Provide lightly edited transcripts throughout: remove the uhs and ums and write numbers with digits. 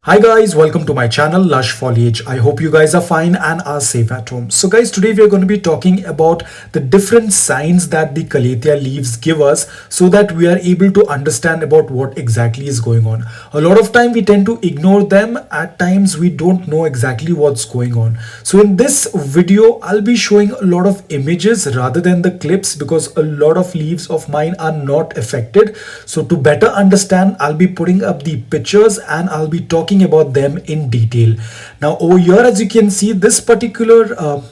Hi guys, welcome to my channel Lush Foliage. I hope you guys are fine and are safe at home. So guys, today we are going to be talking about the different signs that the Calathea leaves give us so that we are able to understand about what exactly is going on. A lot of time we tend to ignore them. At times we don't know exactly what's going on. So in this video, I'll be showing a lot of images rather than the clips because a lot of leaves of mine are not affected. So to better understand, I'll be putting up the pictures and I'll be talking about them in detail. Now over here, as you can see, this particular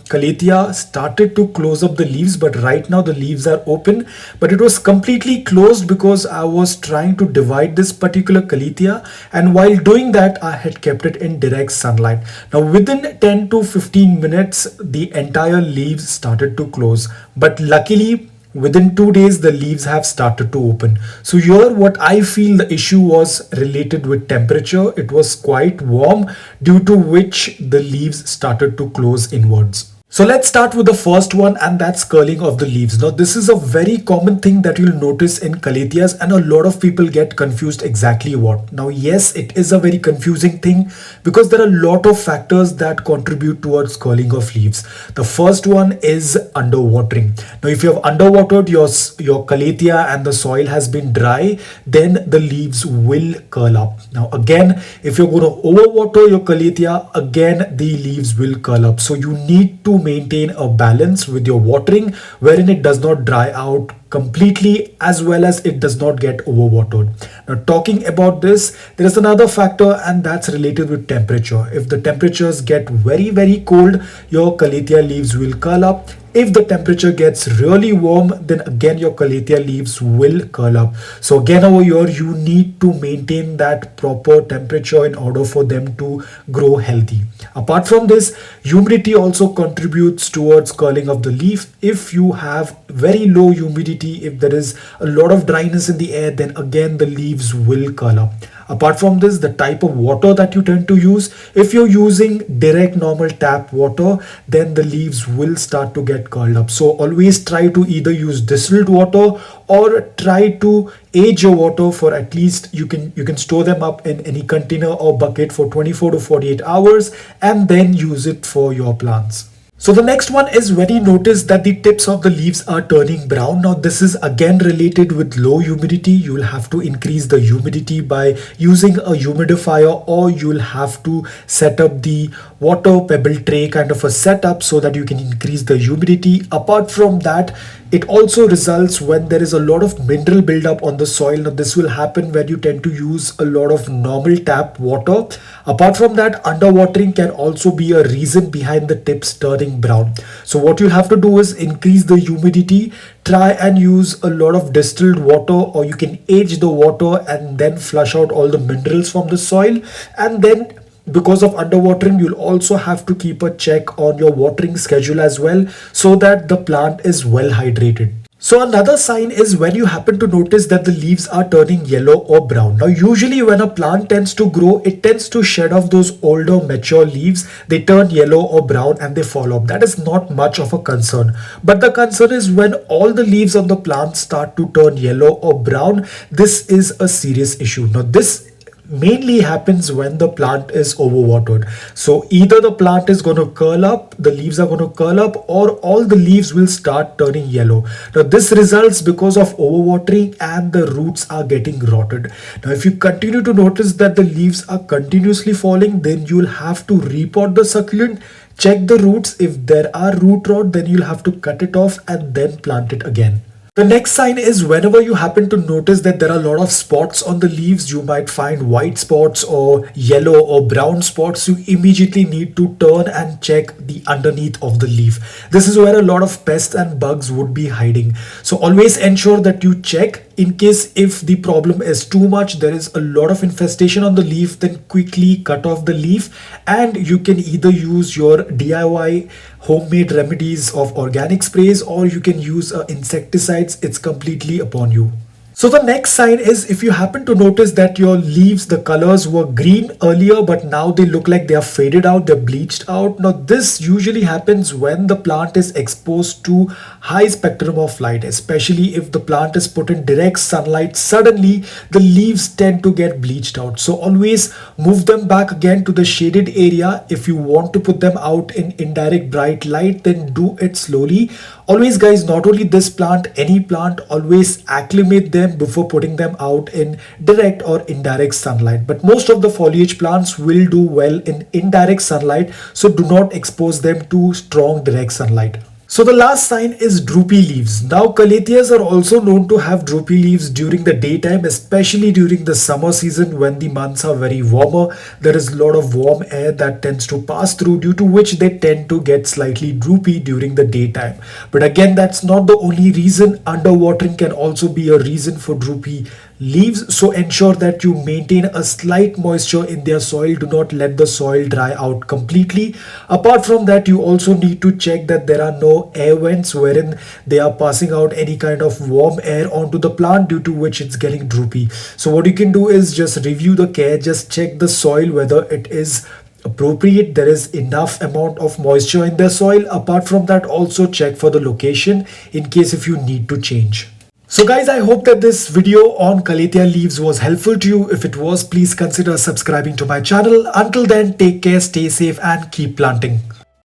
Calathea started to close up the leaves, but right now the leaves are open, but it was completely closed because I was trying to divide this particular Calathea, and while doing that I had kept it in direct sunlight. Now within 10 to 15 minutes the entire leaves started to close, but luckily within 2 days the leaves have started to open. So here what I feel the issue was related with temperature. It was quite warm, due to which the leaves started to close inwards. So let's start with the first one, and that's curling of the leaves. Now this is a very common thing that you'll notice in Calatheas, and a lot of people get confused exactly what. Now yes, it is a very confusing thing because there are a lot of factors that contribute towards curling of leaves. The first one is underwatering. Now if you have underwatered your Calathea and the soil has been dry, then the leaves will curl up. Now again, if you're going to overwater your Calathea, again the leaves will curl up. So you need to maintain a balance with your watering, wherein it does not dry out completely as well as it does not get overwatered. Now talking about this, there is another factor, and that's related with temperature. If the temperatures get very cold, your Calathea leaves will curl up. If the temperature gets really warm, then again your Calathea leaves will curl up. So again over here, you need to maintain that proper temperature in order for them to grow healthy. Apart from this, humidity also contributes towards curling of the leaf. If you have very low humidity, if there is a lot of dryness in the air, then again the leaves will curl up. Apart from this, the type of water that you tend to use, if you're using direct normal tap water, then the leaves will start to get curled up. So always try to either use distilled water or try to age your water for at least, you can store them up in any container or bucket for 24 to 48 hours and then use it for your plants. So the next one is when you notice that the tips of the leaves are turning brown. Now this is again related with low humidity. You will have to increase the humidity by using a humidifier, or you'll have to set up the water pebble tray kind of a setup so that you can increase the humidity. Apart from that, it also results when there is a lot of mineral buildup on the soil. Now this will happen when you tend to use a lot of normal tap water. Apart from that, underwatering can also be a reason behind the tips turning brown. So what you'll have to do is increase the humidity, try and use a lot of distilled water, or you can age the water and then flush out all the minerals from the soil. And then because of underwatering, you'll also have to keep a check on your watering schedule as well so that the plant is well hydrated. So another sign is when you happen to notice that the leaves are turning yellow or brown. Now usually when a plant tends to grow, it tends to shed off those older mature leaves. They turn yellow or brown and they fall off. That is not much of a concern. But the concern is when all the leaves on the plant start to turn yellow or brown. This is a serious issue. Now this mainly happens when the plant is overwatered. So either the plant is going to curl up, the leaves are going to curl up, or all the leaves will start turning yellow. Now this results because of overwatering and the roots are getting rotted. Now if you continue to notice that the leaves are continuously falling, then you'll have to repot the succulent, check the roots. If there are root rot, then you'll have to cut it off and then plant it again. The next sign is whenever you happen to notice that there are a lot of spots on the leaves, you might find white spots or yellow or brown spots, you immediately need to turn and check the underneath of the leaf. This is where a lot of pests and bugs would be hiding. So always ensure that you check. In case if the problem is too much, there is a lot of infestation on the leaf, then quickly cut off the leaf, and you can either use your DIY homemade remedies of organic sprays, or you can use insecticides. It's completely upon you. So the next sign is if you happen to notice that your leaves, the colors were green earlier, but now they look like they are faded out, they're bleached out. Now this usually happens when the plant is exposed to high spectrum of light, especially if the plant is put in direct sunlight. Suddenly the leaves tend to get bleached out. So always move them back again to the shaded area. If you want to put them out in indirect bright light, then do it slowly. Always guys, not only this plant, any plant, always acclimate them before putting them out in direct or indirect sunlight. But most of the foliage plants will do well in indirect sunlight, so do not expose them to strong direct sunlight. So the last sign is droopy leaves. Now Calatheas are also known to have droopy leaves during the daytime, especially during the summer season when the months are very warmer. There is a lot of warm air that tends to pass through, due to which they tend to get slightly droopy during the daytime. But again, that's not the only reason. Underwatering can also be a reason for droopy leaves, so ensure that you maintain a slight moisture in their soil. Do not let the soil dry out completely. Apart from that, you also need to check that there are no air vents wherein they are passing out any kind of warm air onto the plant, due to which it's getting droopy. So what you can do is just review the care, just check the soil whether it is appropriate, there is enough amount of moisture in the soil. Apart from that, also check for the location in case if you need to change. So guys, I hope that this video on Calathea leaves was helpful to you. If it was, please consider subscribing to my channel. Until then, take care, stay safe and keep planting.